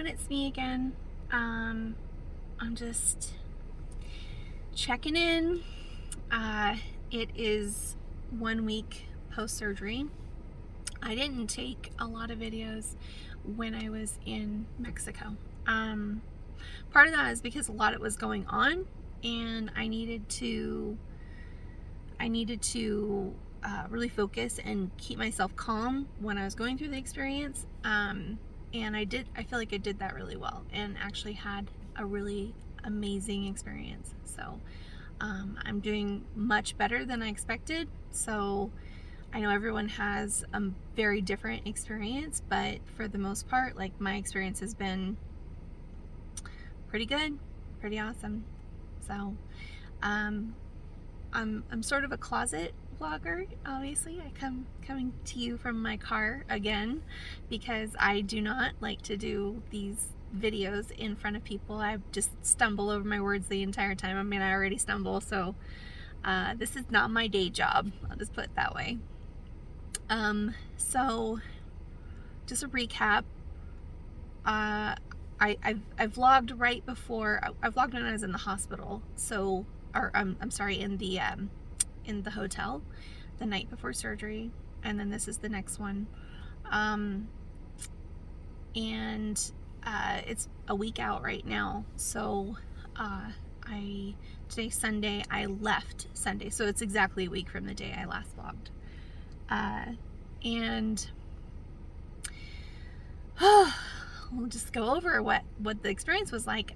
everyone, it's me again. I'm just checking in. It is 1 week post-surgery. I didn't take a lot of videos when I was in Mexico. Part of that is because a lot of it was going on, and I needed to really focus and keep myself calm when I was going through the experience. And I feel like I did that really well and actually had a really amazing experience. So I'm doing much better than I expected. So I know everyone has a very different experience, but for the most part, like, my experience has been pretty good, pretty awesome. So I'm sort of a closet vlogger. Obviously, coming to you from my car again, because I do not like to do these videos in front of people. I just stumble over my words the entire time. I mean, I already stumble, so this is not my day job. I'll just put it that way. So just a recap. I vlogged right before. I vlogged when I was in the hospital. So, or I'm sorry, in the hotel the night before surgery, and then this is the next one. And it's a week out right now. So today's Sunday. I left Sunday, so it's exactly a week from the day I last vlogged. And we'll just go over what the experience was like.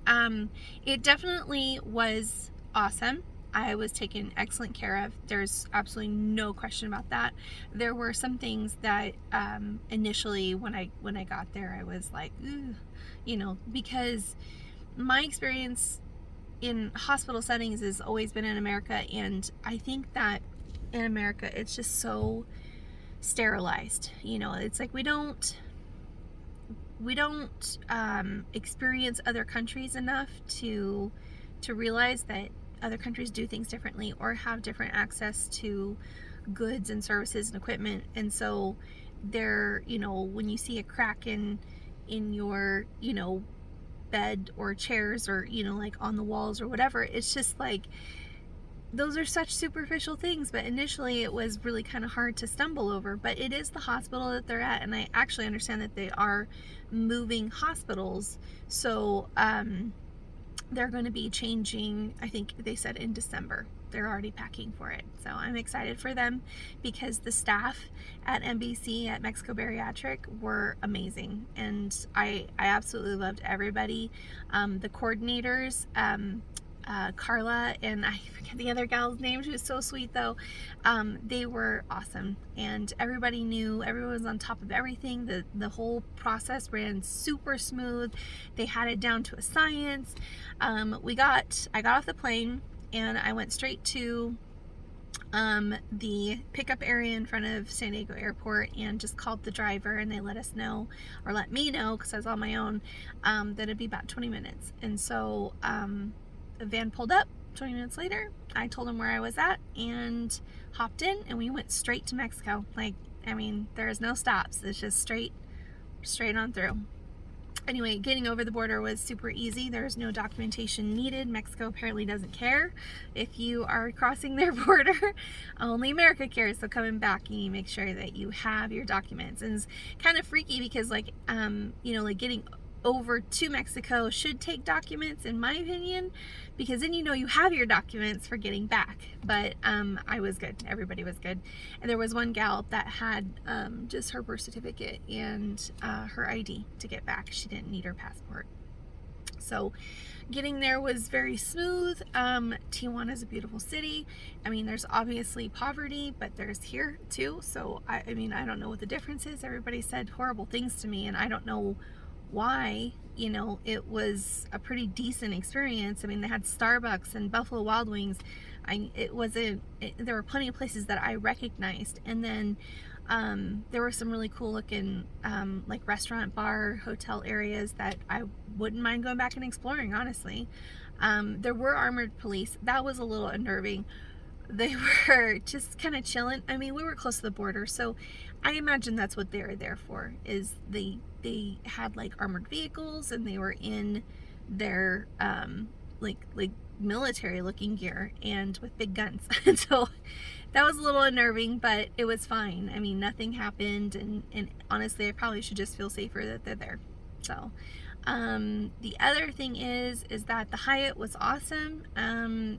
It definitely was awesome. I was taken excellent care of. There's absolutely no question about that. There were some things that initially when I got there, I was like, because my experience in hospital settings has always been in America, and I think that in America it's just so sterilized. It's like we don't experience other countries enough to realize that other countries do things differently or have different access to goods and services and equipment. And so there, when you see a crack in your, bed or chairs or, like on the walls or whatever, it's just like, those are such superficial things, but initially it was really kind of hard to stumble over. But it is the hospital that they're at, and I actually understand that they are moving hospitals. So they're going to be changing, I think they said in December. They're already packing for it. So I'm excited for them, because the staff at MBC at Mexico Bariatric were amazing. And I absolutely loved everybody. The coordinators, Carla, and I forget the other gal's name. She was so sweet though. They were awesome, and everybody was on top of everything. The whole process ran super smooth. They had it down to a science. I got off the plane and I went straight to the pickup area in front of San Diego Airport and just called the driver, and they let me know, because I was on my own, that it'd be about 20 minutes. And so the van pulled up 20 minutes later. I told him where I was at and hopped in, and we went straight to Mexico. There is no stops. It's just straight on through. Anyway, getting over the border was super easy. There's no documentation needed. Mexico apparently doesn't care if you are crossing their border. Only America cares. So coming back, you need to make sure that you have your documents. And it's kind of freaky because getting over to Mexico should take documents, in my opinion, because then you have your documents for getting back. But I was good. Everybody was good. And there was one gal that had just her birth certificate and her ID to get back. She didn't need her passport. So getting there was very smooth. Tijuana is a beautiful city. There's obviously poverty, but there's here too. So I don't know what the difference is. Everybody said horrible things to me, and I don't know why. It was a pretty decent experience. They had Starbucks and Buffalo Wild Wings. There were plenty of places that I recognized, and then there were some really cool looking like restaurant, bar, hotel areas that I wouldn't mind going back and exploring, honestly. There were armored police. That was a little unnerving. They were just kind of chilling. We were close to the border, so I imagine that's what they're there for, is they had like armored vehicles and they were in their like military looking gear and with big guns. And so that was a little unnerving, but it was fine. I mean, nothing happened, and honestly I probably should just feel safer that they're there. So the other thing is that the Hyatt was awesome.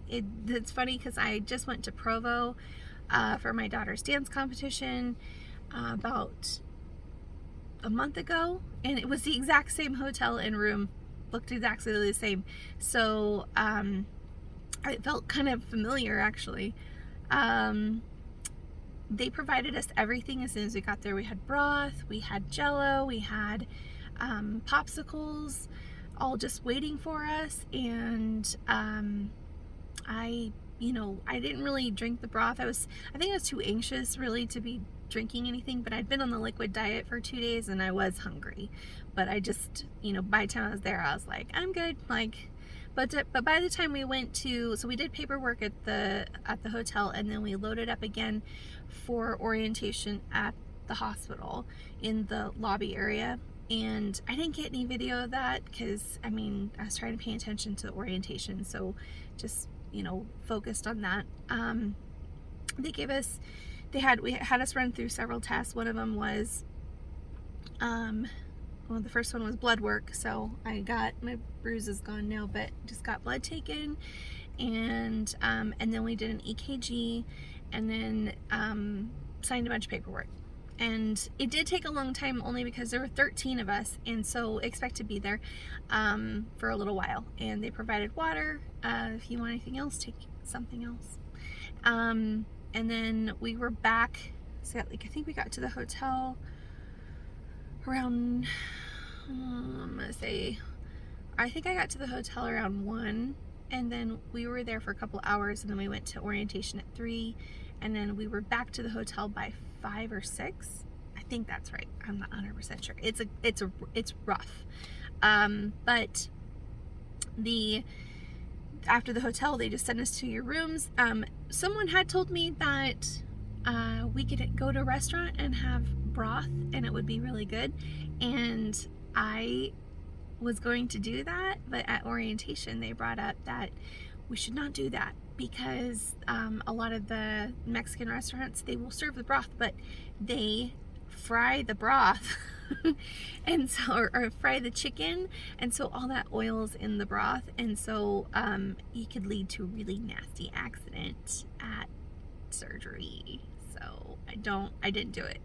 It's funny because I just went to Provo for my daughter's dance competition about a month ago, and it was the exact same hotel and room, looked exactly the same. So it felt kind of familiar, actually. They provided us everything as soon as we got there. We had broth, we had jello, we had popsicles, all just waiting for us. And I didn't really drink the broth. I think I was too anxious really to be drinking anything, but I'd been on the liquid diet for 2 days and I was hungry. But I just, by the time I was there, I was like, I'm good. But by the time we went so we did paperwork at the hotel, and then we loaded up again for orientation at the hospital in the lobby area. And I didn't get any video of that because, I was trying to pay attention to the orientation, so just, focused on that. We had us run through several tests. One of them was, the first one was blood work, so I got, my bruise is gone now, but just got blood taken, and then we did an EKG, and then signed a bunch of paperwork. And it did take a long time, only because there were 13 of us, and so expect to be there for a little while. And they provided water. If you want anything else, take something else. And then we were back. So I think we got to the hotel around, I think I got to the hotel around 1, and then we were there for a couple hours, and then we went to orientation at 3, and then we were back to the hotel by 5 or 6. I think that's right. I'm not 100% sure. It's rough. But after the hotel, they just sent us to your rooms. Someone had told me that we could go to a restaurant and have broth and it would be really good, and I was going to do that, but at orientation they brought up that we should not do that because a lot of the Mexican restaurants, they will serve the broth, but they fry the broth and so or fry the chicken, and so all that oil's in the broth, and so it could lead to a really nasty accident at surgery. So I didn't do it,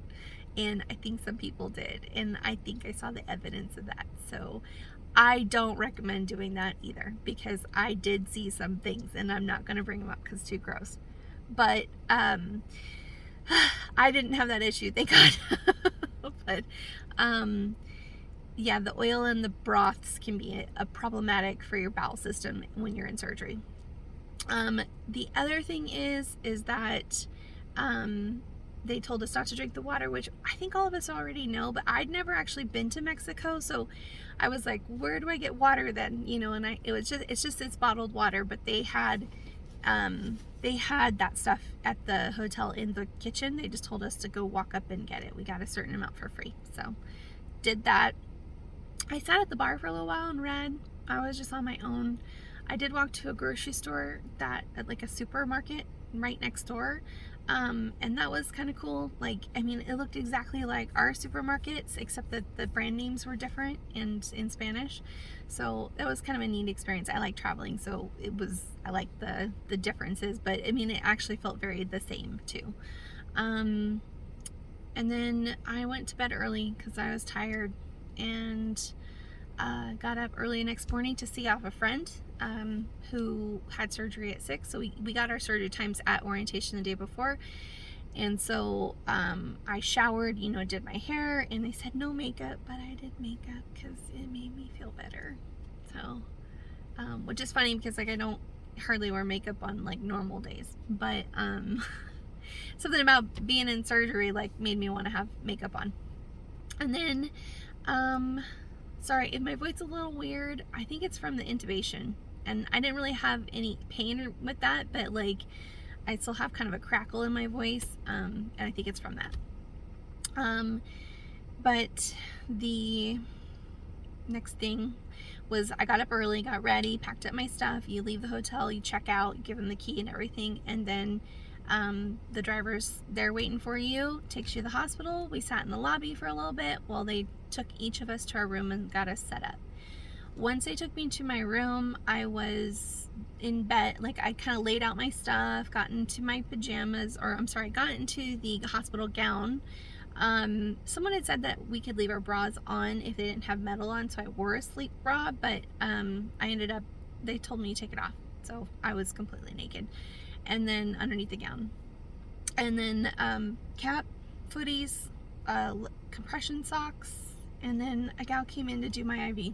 and I think some people did, and I think I saw the evidence of that. So I don't recommend doing that either, because I did see some things, and I'm not going to bring them up because it's too gross. But I didn't have that issue, thank God. But yeah, the oil in the broths can be a problematic for your bowel system when you're in surgery. The other thing is that they told us not to drink the water, which I think all of us already know, but I'd never actually been to Mexico, so I was like, where do I get water then? And it's bottled water, but they had that stuff at the hotel in the kitchen. They just told us to go walk up and get it. We got a certain amount for free, so did that. I sat at the bar for a little while and read. I was just on my own. I did walk to a grocery store like a supermarket right next door, and that was kind of cool. It looked exactly like our supermarkets, except that the brand names were different and in Spanish. So that was kind of a neat experience. I like traveling, so I like the differences, but it actually felt very the same too. And then I went to bed early because I was tired, and got up early next morning to see off a friend who had surgery at 6. So we got our surgery times at orientation the day before, and so I showered, did my hair, and they said no makeup, but I did makeup because it made me feel better. So which is funny because I don't hardly wear makeup on normal days, but something about being in surgery made me want to have makeup on. And then sorry if my voice is a little weird. I think it's from the intubation, and I didn't really have any pain with that, but I still have kind of a crackle in my voice, and I think it's from that. But the next thing was I got up early, got ready, packed up my stuff. You leave the hotel, you check out, you give them the key and everything, and then the driver's there waiting for you, takes you to the hospital. We sat in the lobby for a little bit while they took each of us to our room and got us set up. Once they took me to my room, I was in bed. Like, I kind of laid out my stuff, got into my pajamas, or I'm sorry, got into the hospital gown. Someone had said that we could leave our bras on if they didn't have metal on, so I wore a sleep bra, but they told me to take it off, so I was completely naked, and then underneath the gown, and then cap, footies, compression socks, and then a gal came in to do my IV.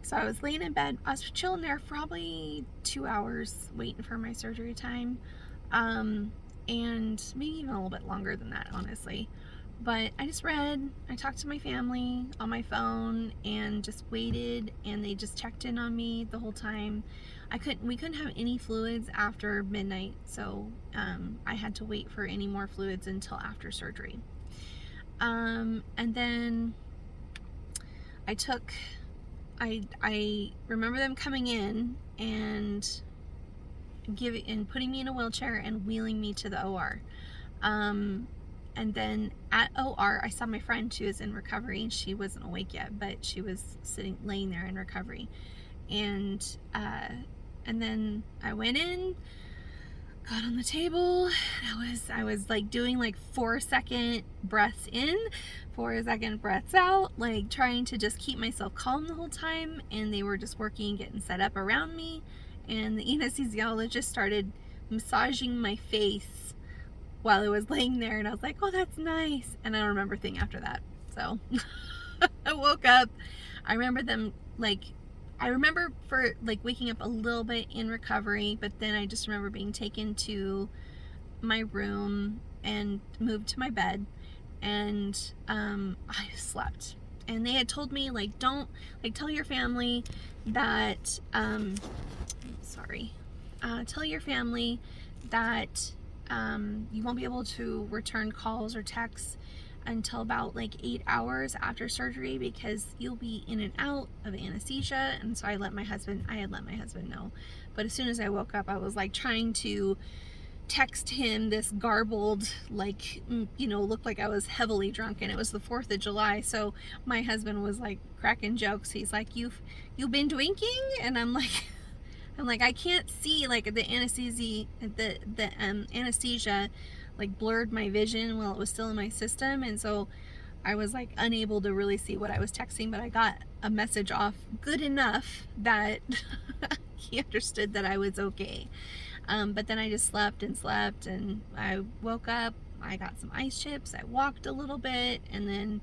So I was laying in bed. I was chilling there for probably 2 hours waiting for my surgery time, and maybe even a little bit longer than that, honestly. But I just read, I talked to my family on my phone and just waited, and they just checked in on me the whole time. We couldn't have any fluids after midnight, so I had to wait for any more fluids until after surgery. And then I remember them coming in and putting me in a wheelchair and wheeling me to the OR. And then at OR, I saw my friend. She was in recovery. She wasn't awake yet, but she was laying there in recovery. And then I went in, got on the table. I was like doing like 4-second breaths in, 4-second breaths out, like trying to just keep myself calm the whole time. And they were just working, getting set up around me. And the anesthesiologist started massaging my face while I was laying there. And I was like, oh, that's nice. And I don't remember a thing after that. So I woke up. I remember for like waking up a little bit in recovery, but then I just remember being taken to my room and moved to my bed, and I slept. And they had told me, like, don't, like, tell your family that tell your family that you won't be able to return calls or texts until about like 8 hours after surgery, because you'll be in and out of anesthesia. And so I had let my husband know. But as soon as I woke up, I was like trying to text him this garbled, like, looked like I was heavily drunk, and it was the 4th of July. So my husband was like cracking jokes. He's like, you've been drinking? And I'm like, I can't see, like, the anesthesia like blurred my vision while it was still in my system, and so I was like unable to really see what I was texting, but I got a message off good enough that he understood that I was okay. But then I just slept, and I woke up, I got some ice chips, I walked a little bit, and then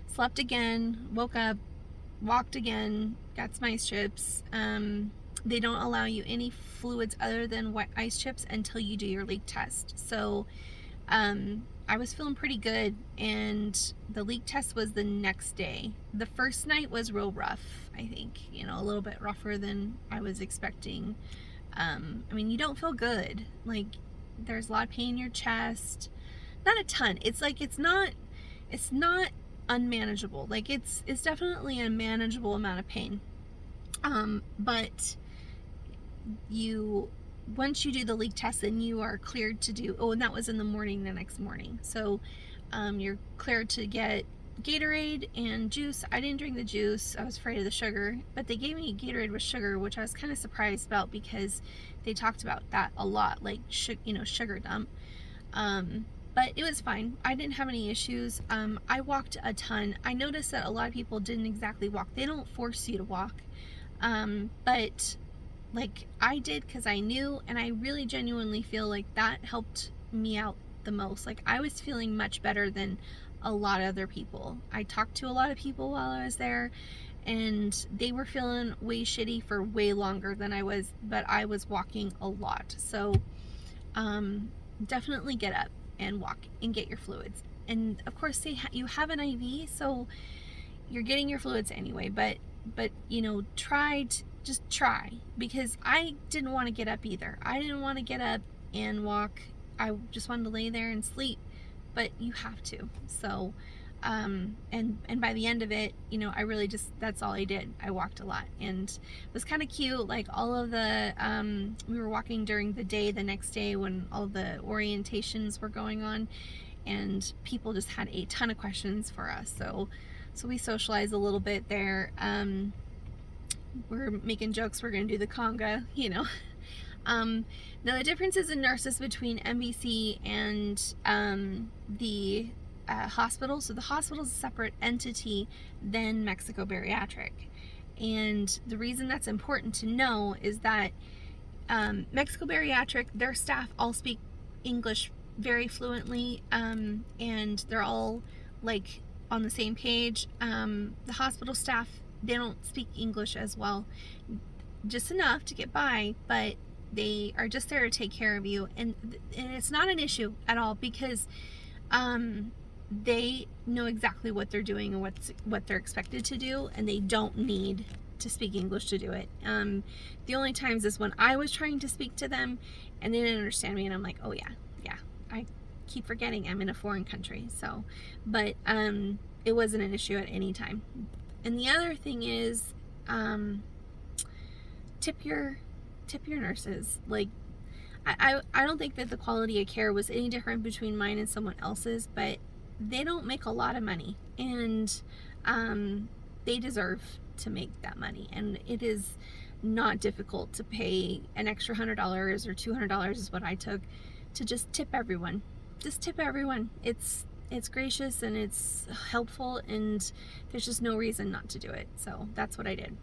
slept again, woke up, walked again, got some ice chips. They don't allow you any fluids other than wet ice chips until you do your leak test. So I was feeling pretty good, and the leak test was the next day. The first night was real rough, I think, a little bit rougher than I was expecting. You don't feel good. Like, there's a lot of pain in your chest. Not a ton. It's like, it's not unmanageable. Like, it's definitely a manageable amount of pain. But once you do the leak test, then you are cleared to do, and that was in the morning, the next morning. So you're cleared to get Gatorade and juice. I didn't drink the juice. I was afraid of the sugar, but they gave me Gatorade with sugar, which I was kind of surprised about, because they talked about that a lot, like, sugar dump. But it was fine. I didn't have any issues. I walked a ton. I noticed that a lot of people didn't exactly walk. They don't force you to walk. But like, I did, because I knew, and I really genuinely feel like that helped me out the most. Like, I was feeling much better than a lot of other people. I talked to a lot of people while I was there, and they were feeling way shitty for way longer than I was, but I was walking a lot. So definitely get up and walk and get your fluids. And of course, you have an IV, so you're getting your fluids anyway, but just try, because I didn't want to get up either. I didn't want to get up and walk. I just wanted to lay there and sleep. but you have to. So and by the end of it, you know, I really just, that's all I did. I walked a lot, and it was kind of cute. Like all of the we were walking during the day, the next day, when all the orientations were going on, and people just had a ton of questions for us. So we socialized a little bit there. We're making jokes, we're gonna do the conga, you know. Now the differences in nurses between MBC and the hospital. So the hospital is a separate entity than Mexico Bariatric. And the reason that's important to know is that Mexico Bariatric, their staff all speak English very fluently, and they're all like on the same page. The hospital staff, they don't speak English as well, just enough to get by, but they are just there to take care of you, and it's not an issue at all, because they know exactly what they're doing and what they're expected to do, and they don't need to speak English to do it. The only times is when I was trying to speak to them and they didn't understand me, and I'm like, oh yeah, I keep forgetting I'm in a foreign country. So, but it wasn't an issue at any time. And the other thing is, tip your nurses. Like, I don't think that the quality of care was any different between mine and someone else's, but they don't make a lot of money, and they deserve to make that money. And it is not difficult to pay an extra $100 or $200 is what I took, to just tip everyone. Just tip everyone. It's gracious and it's helpful, and there's just no reason not to do it. So that's what I did.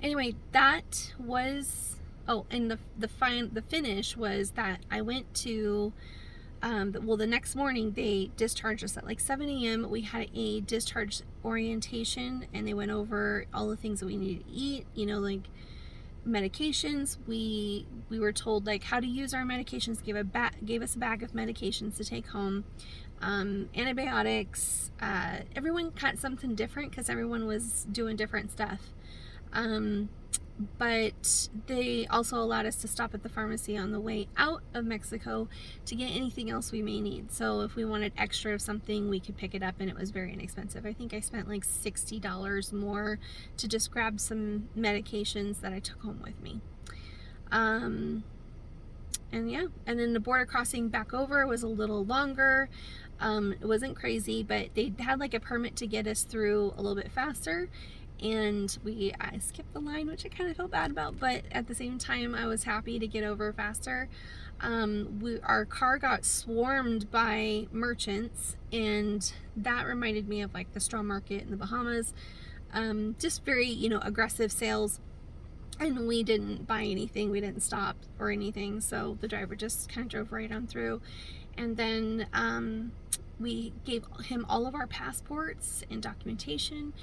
Anyway, that was, oh, and the finish was that I went to, the next morning they discharged us at like 7 a.m. We had a discharge orientation, and they went over all the things that we needed to eat, you know, like medications. We were told like how to use our medications, gave us a bag of medications to take home, antibiotics. Everyone got something different because everyone was doing different stuff. But they also allowed us to stop at the pharmacy on the way out of Mexico to get anything else we may need. So if we wanted extra of something, we could pick it up, and it was very inexpensive. I think I spent like $60 more to just grab some medications that I took home with me. And yeah, and then the border crossing back over was a little longer. It wasn't crazy, but they had like a permit to get us through a little bit faster. And I skipped the line, which I kind of felt bad about, but at the same time I was happy to get over faster. Our car got swarmed by merchants, and that reminded me of like the straw market in the Bahamas. Just very, you know, aggressive sales. And we didn't buy anything, we didn't stop or anything, so the driver just kind of drove right on through. And then we gave him all of our passports and documentation,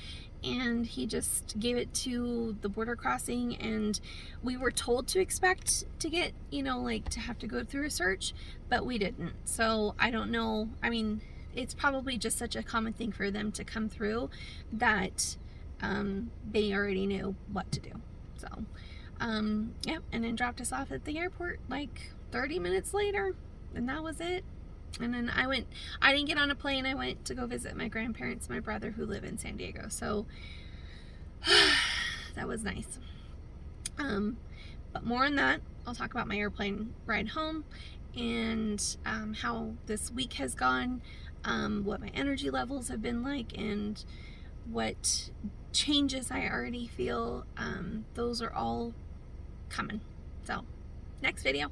and he just gave it to the border crossing. And we were told to expect to get, you know, like to have to go through a search, but we didn't. So I don't know, I mean, it's probably just such a common thing for them to come through that they already knew what to do. So yeah, and then dropped us off at the airport like 30 minutes later, and that was it. And then I didn't get on a plane. I went to go visit my grandparents, my brother, who live in San Diego. So that was nice. But more on that. I'll talk about my airplane ride home, and how this week has gone, what my energy levels have been like, and what changes I already feel. Those are all coming. So, next video.